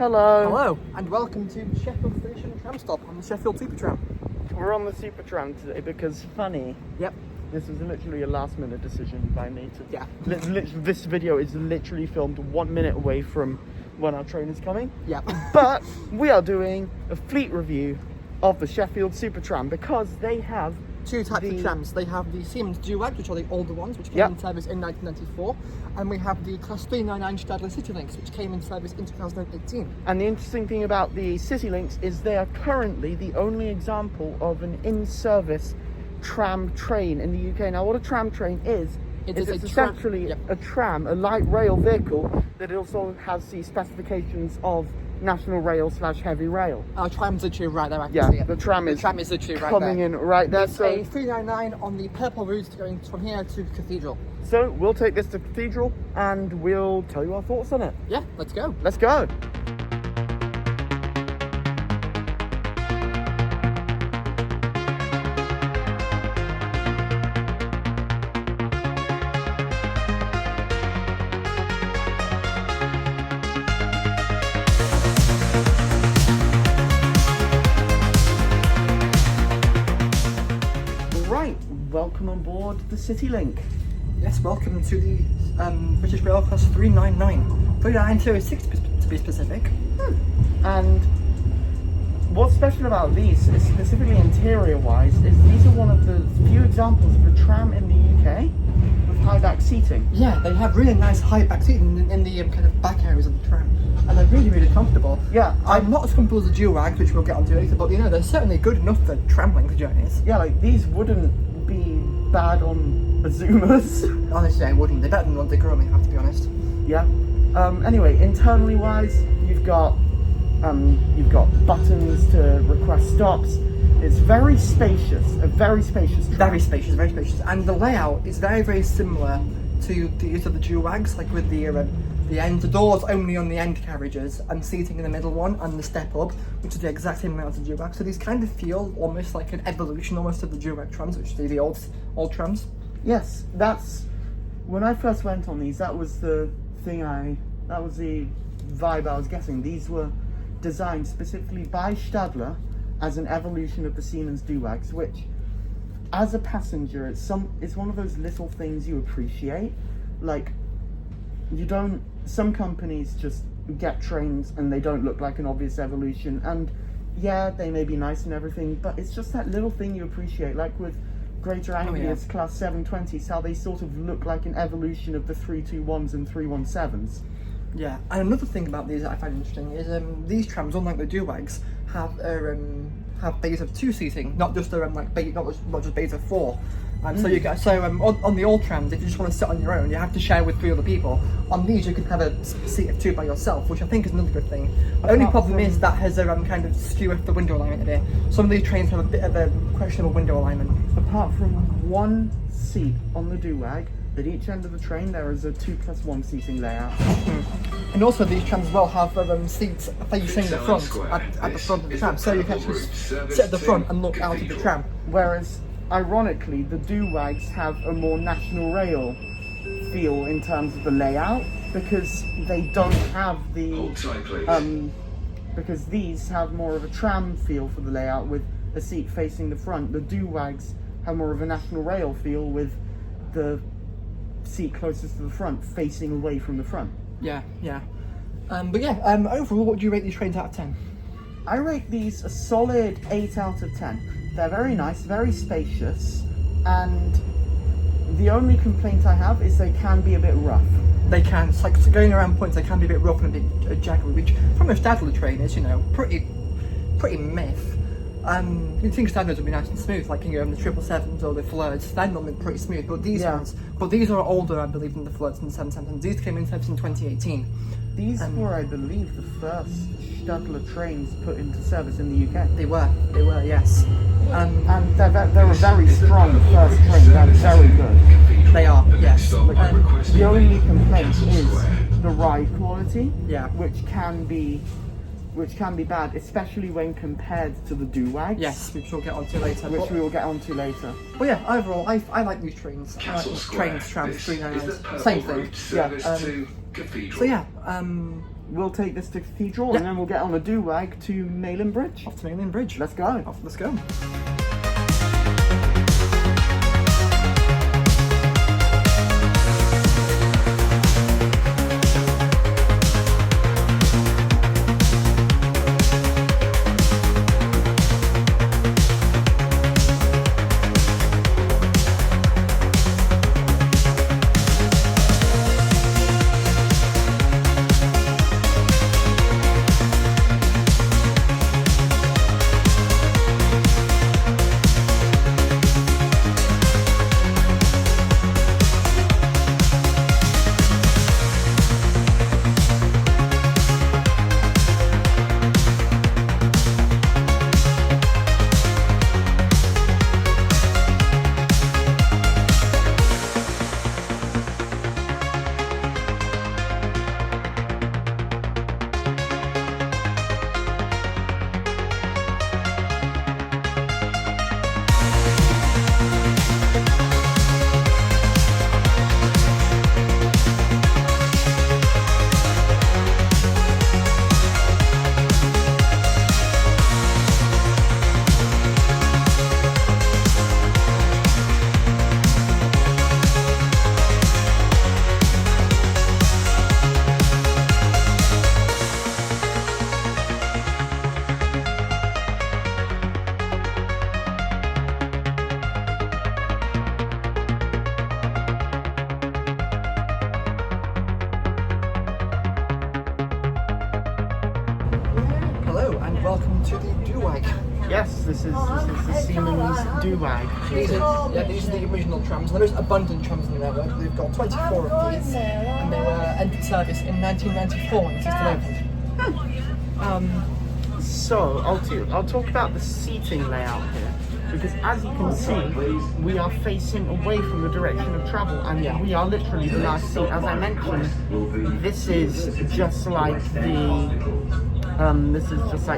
Hello. Hello, and welcome to Sheffield Station tram stop on the Sheffield Supertram. We're on the Supertram today because funny. Yep. This was literally a last minute decision by me to. Yeah. This video is literally filmed 1 minute away from when our train is coming. Yeah. But we are doing a fleet review of the Sheffield Supertram because they have Two types of trams. They have the Siemens Duag, which are the older ones, which came in service in 1994, and we have the Class 399 Stadler Citylinks, which came in service in 2018. And the interesting thing about the Citylinks is they are currently the only example of an in-service tram train in the UK. Now, what a tram train is it's essentially a tram, a light rail vehicle that also has the specifications of National Rail / Heavy Rail. Our tram's literally right there, I can see it. The tram is literally right coming there. in right there. It's a 399 on the purple route going from here to Cathedral. So we'll take this to Cathedral and we'll tell you our thoughts on it. Yeah, let's go. Let's go. Welcome on board the Citylink. Yes, welcome to the British Rail Class 399. 39206 to be specific. And what's special about these, specifically interior-wise, is these are one of the few examples of a tram in the UK with high-back seating. Yeah, they have really nice high-back seating in the kind of back areas of the tram. And they're really, really comfortable. Yeah. I'm not as comfortable as the Duag, which we'll get onto later, but you know, they're certainly good enough for tram length journeys. Yeah, like these wouldn't be bad on Zoomers. Honestly, I wouldn't. They're better than what they currently have, to be honest. Yeah. Anyway, internally wise, you've got buttons to request stops. It's very spacious, a very spacious tram. Very spacious, very spacious. And the layout is very, very similar to the use of the Duags, like with the doors only on the end carriages and seating in the middle one and the step up, which is the exact same amount as the Duag. So these kind of feel almost like an evolution almost of the Duag trams, which are the old trams. Yes, that's when I first went on these. That was the vibe I was getting. These were designed specifically by Stadler as an evolution of the Siemens Duags, which, as a passenger, it's one of those little things you appreciate. Like, some companies just get trains and they don't look like an obvious evolution, and yeah, they may be nice and everything, but it's just that little thing you appreciate, like with Greater Anglia's Class 720s, how they sort of look like an evolution of the 321s and 317s. Yeah, and another thing about these that I find interesting is these trams, unlike the Duags, have bays of 2 seating, not just not just bays of 4. On the old trams, if you just want to sit on your own, you have to share with 3 other people. On these, you can have a seat of 2 by yourself, which I think is another good thing. The only problem is that has a kind of skew with the window alignment a bit. Some of these trains have a bit of a questionable window alignment. Apart from one seat on the Duag, at each end of the train there is a 2+1 seating layout. And also these trams as well have seats facing the front, at the front of the tram, so you can actually sit at the front and look out of the tram. Whereas, ironically, the Duags have a more National Rail feel in terms of the layout, because they don't have because these have more of a tram feel for the layout with a seat facing the front. The Duags have more of a National Rail feel with the seat closest to the front facing away from the front. Yeah. Overall, what would you rate these trains out of 10? I rate these a solid 8 out of 10. They're very nice, very spacious, and the only complaint I have is they can be a bit rough. They can. It's like going around points, they can be a bit rough and a bit jaggery, which from a Stadler train is, pretty myth. You'd think Stadlers would be nice and smooth, like the 777s or the Flirts. They're normally pretty smooth, but these these are older, I believe, than the Flirts and the 777s. These came in service in 2018. These were, I believe, the first Stadler trains put into service in the UK. They were, yes. And they're a very strong first train. They're very good. They are, yes. The only complaint is the ride quality, which can be bad, especially when compared to the Duags. Yes, which we'll get onto later. But yeah, overall, I like these trains. I like trains, trams, 399s, same thing. we'll take this to Cathedral and then we'll get on a Duag to Malin Bridge. Off to Malin Bridge. Let's go. Let's go. Welcome to the Duag. Yes, this is the Siemens Duag. These are the original trams. There is abundant trams in the network. We've got 24 of these, and they were entered service in 1994 when the system opened. So, I'll talk about the seating layout here, because as you can see, we are facing away from the direction of travel, and we are literally the last seat. As I mentioned, this is just like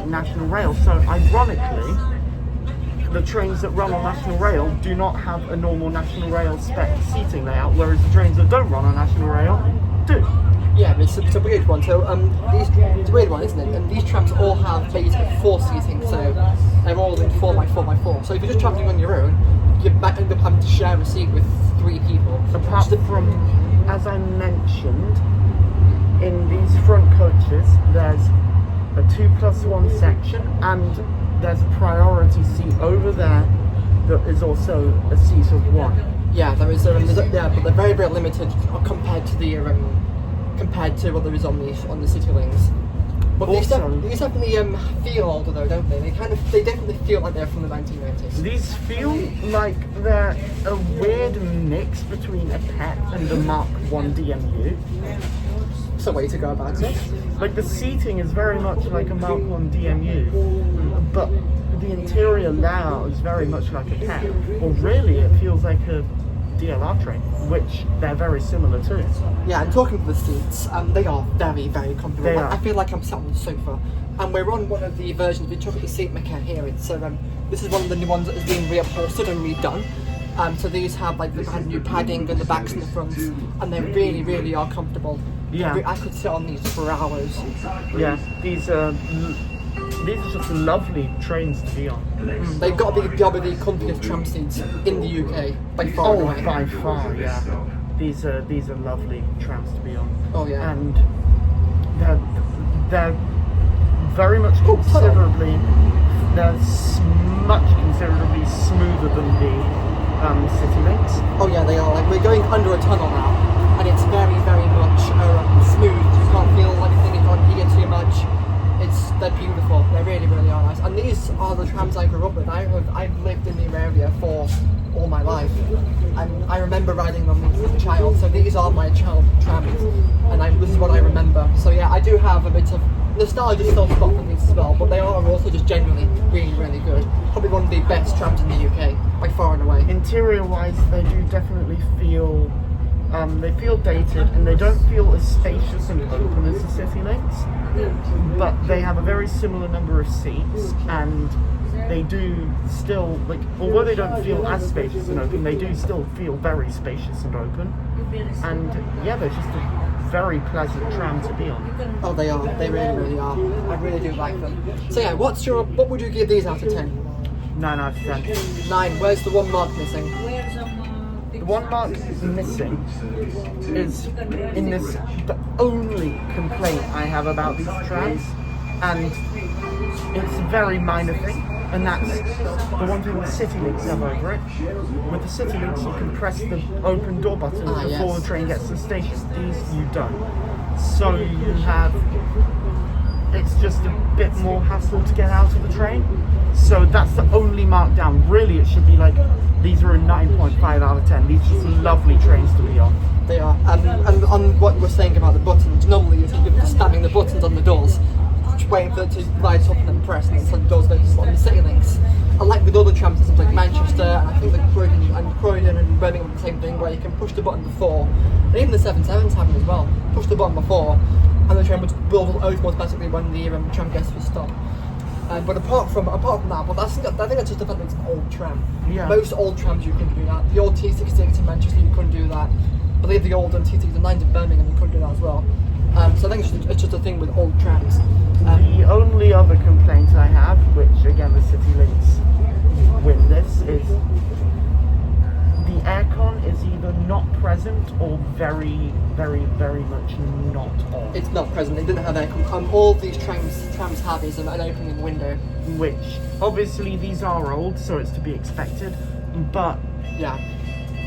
National Rail. So, ironically, the trains that run on National Rail do not have a normal National Rail spec seating layout, whereas the trains that don't run on National Rail do. Yeah, it's a weird one. So it's a weird one, isn't it? And these trams all have basic 4 seating, so they're all in 4x4x4. So if you're just travelling on your own, you might end up having to share a seat with 3 people. Apart from, as I mentioned, in these front coaches, there's a 2+1 section, and there's a priority seat over there that is also a seat of 1. Yeah, there is. But they're very, very limited compared to what there is on the city lanes. But these definitely feel older though, don't they? They definitely feel like they're from the 1990s. These feel like they're a weird mix between a PET and a Mark 1 DMU. It's a way to go about it. Like, the seating is very much like a Mark 1 DMU, but the interior layout is very much like a PET. Or really, it feels like a DLR train, which they're very similar to. Yeah, and talking to the seats, they are very, very comfortable. I feel like I'm sat on the sofa, and we're on one of the versions. We took the seat maker here. This is one of the new ones that is being reupholstered and redone. So these have like the brand new padding and the backs and the fronts, and they really, really are comfortable. Yeah, I could sit on these for hours. Yeah, these are just lovely trains to be on. They've got to be the comfiest tram seats in the UK by far. Oh, by far, yeah. These are lovely trams to be on. Oh yeah. And they're very much considerably considerably smoother than the City Links. Oh yeah, they are. Like, we're going under a tunnel now, and it's very, very much smooth. You can't feel anything. You can't hear too much. They're beautiful. They really, really are nice. And these are the trams I grew up with. I've lived in the area for all my life, and I remember riding them as a child. So these are my child trams, and this is what I remember. So yeah, I do have a bit of nostalgia still spot for these as well. But they are also just generally really, really good. Probably one of the best trams in the UK by far and away. Interior-wise, they do definitely feel. They feel dated, and they don't feel as spacious and open as the City Links, but they have a very similar number of seats, and they do still, like, although they don't feel as spacious and open, they do still feel very spacious and open. And yeah, they're just a very pleasant tram to be on. Oh, they are. They really, really are. I really do like them. So yeah, what would you give these out of 10? 9 out of 10. 9. Where's the one mark missing? The one mark missing is in this, the only complaint I have about these trams, and it's a very minor thing, and that's the one thing the City Links have over it. With the City Links you can press the open door button before the train gets to the station. These you don't. So you have, it's just a bit more hassle to get out of the train. So that's the only markdown. Really it should be like, these are a 9.5 out of 10. These are just lovely trains to be on. They are. And on what we're saying about the buttons, normally you're just stabbing the buttons on the doors, just waiting for it to light up and then press, and then the doors go to slot on the City Links. I like with other tram systems like Manchester, and I think like Croydon and Birmingham the same thing, where you can push the button before, and even the 77s have it as well. Push the button before, and the train will over automatically when the tram gets to a stop. But apart from that, but I think that's just the fact that it's an old tram. Yeah. Most old trams you couldn't do that. The old T66 in Manchester you couldn't do that. I believe the old T69 in Birmingham you couldn't do that as well. So I think it's just a thing with old trams. The only other complaint I have, which again the City Links win this, is the aircon is either not present or very, very, very much not on. It's not present. It didn't have aircon. All these trams have is an opening in the window. Which obviously these are old, so it's to be expected. But yeah,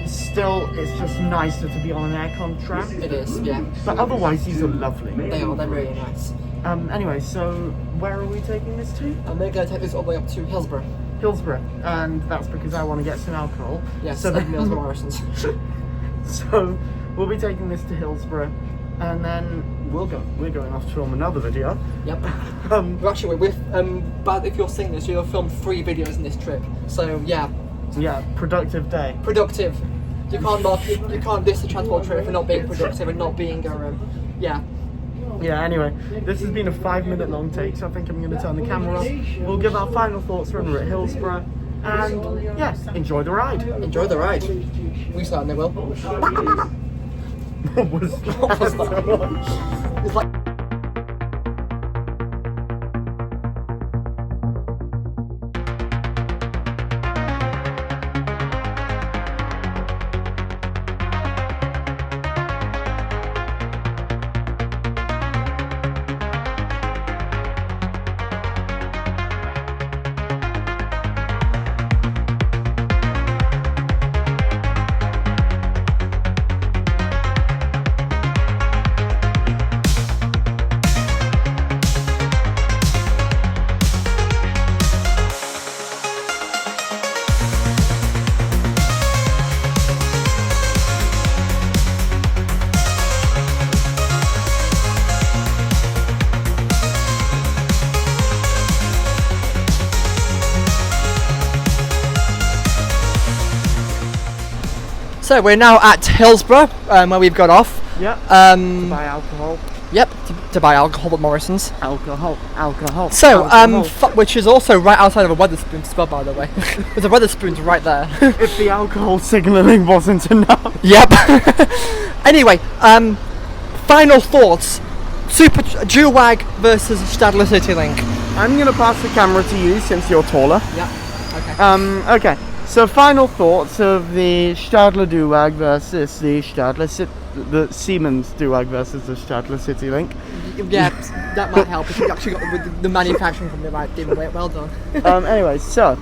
still, it's just nicer to be on an aircon tram. It is, yeah. But otherwise, these are lovely. They are. They're really nice. Anyway, so where are we taking this to? And we're going to take this all the way up to Hillsborough. Hillsborough, and that's because I want to get some alcohol. Yes, so Mills Morrison's. So we'll be taking this to Hillsborough, and then we're going off to film another video. Yep. But if you're seeing this, you'll have filmed 3 videos in this trip. So yeah. Yeah, productive day. Productive. You can't diss the transport trip for not being productive and not being yeah. Yeah, anyway, this has been a 5-minute long take, so I think I'm going to turn the camera off. We'll give our final thoughts when we're at Hillsborough, and yes, enjoy the ride. Enjoy the ride. We certainly will. What was that? It's like So we're now at Hillsborough, where we've got off. Yep. To buy alcohol. Yep, to buy alcohol at Morrison's. Alcohol. So, which is also right outside of a Wetherspoons pub, by the way. There's a Wetherspoons right there. If the alcohol signalling wasn't enough. Yep. Anyway, final thoughts. Duag versus Stadler City Link. I'm going to pass the camera to you since you're taller. Yeah. Okay. Okay. So final thoughts of the Stadler Duag versus the the Siemens Duag versus the Stadler City Link. Yeah, that might help if you actually got the manufacturing from the right dim way. Well done. Anyway, so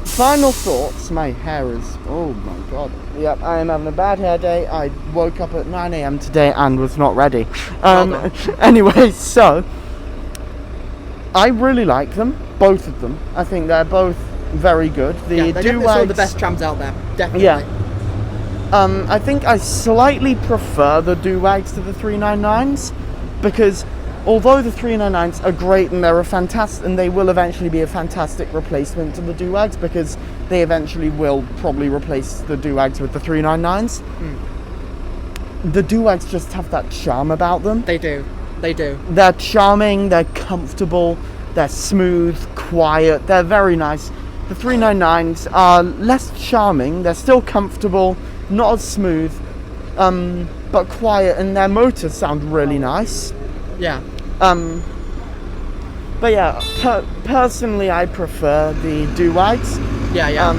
final thoughts. My hair is, oh my god. Yep, I am having a bad hair day. I woke up at 9 AM today and was not ready. Anyway, so I really like them, both of them. I think they're both very good. They're definitely some of the best trams out there. Definitely. Yeah. I think I slightly prefer the Duags to the 399s, because although the 399s are great and they're a fantastic, and they will eventually be a fantastic replacement to the Duags, because they eventually will probably replace the Duags with the 399s. The Duags just have that charm about them. They do. They're charming, they're comfortable, they're smooth, quiet, they're very nice. The 399s are less charming, they're still comfortable, not as smooth, but quiet, and their motors sound really nice. Yeah. But yeah, personally, I prefer the Duags. Yeah.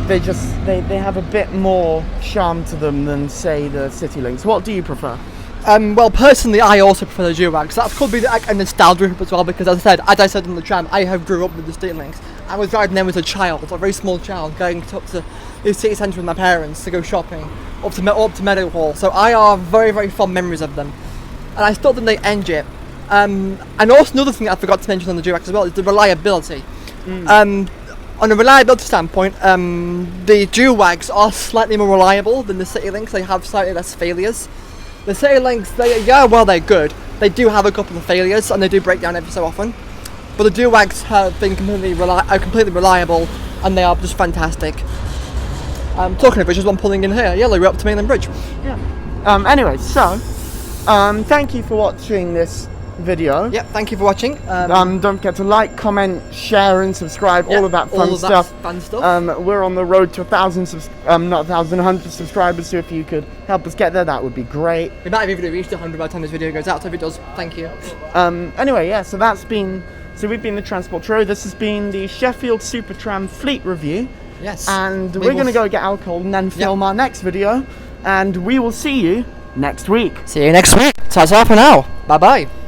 They have a bit more charm to them than, say, the City Links. What do you prefer? Well, personally, I also prefer the Duags. That could be like a nostalgia trip as well, because as I said on the tram, I have grew up with the City Links. I was driving them as a child, a very small child, going up to the city centre with my parents to go shopping, up to Meadowhall. So I have very, very fond memories of them, and I still think they engine. And also another thing I forgot to mention on the Duags as well is the reliability. On a reliability standpoint, the Duags are slightly more reliable than the City Links. They have slightly less failures. The City Links, they're good. They do have a couple of failures and they do break down every so often. But the Duags have been completely reliable, and they are just fantastic. Talking of which, there's one pulling in here. Yellow, we're up to Mainland Bridge. Yeah. Anyway, so thank you for watching this video. Yep, thank you for watching. Don't forget to like, comment, share, and subscribe. All of that fun stuff. We're on the road to 100 subscribers. So if you could help us get there, that would be great. We might have even reached 100 by the time this video goes out. So if it does, thank you. Anyway, yeah. So we've been the Transport Trio. This has been the Sheffield Supertram fleet review. Yes. And we're going to go get alcohol and then film our next video. And we will see you next week. See you next week. Ta-ta for now. Bye bye.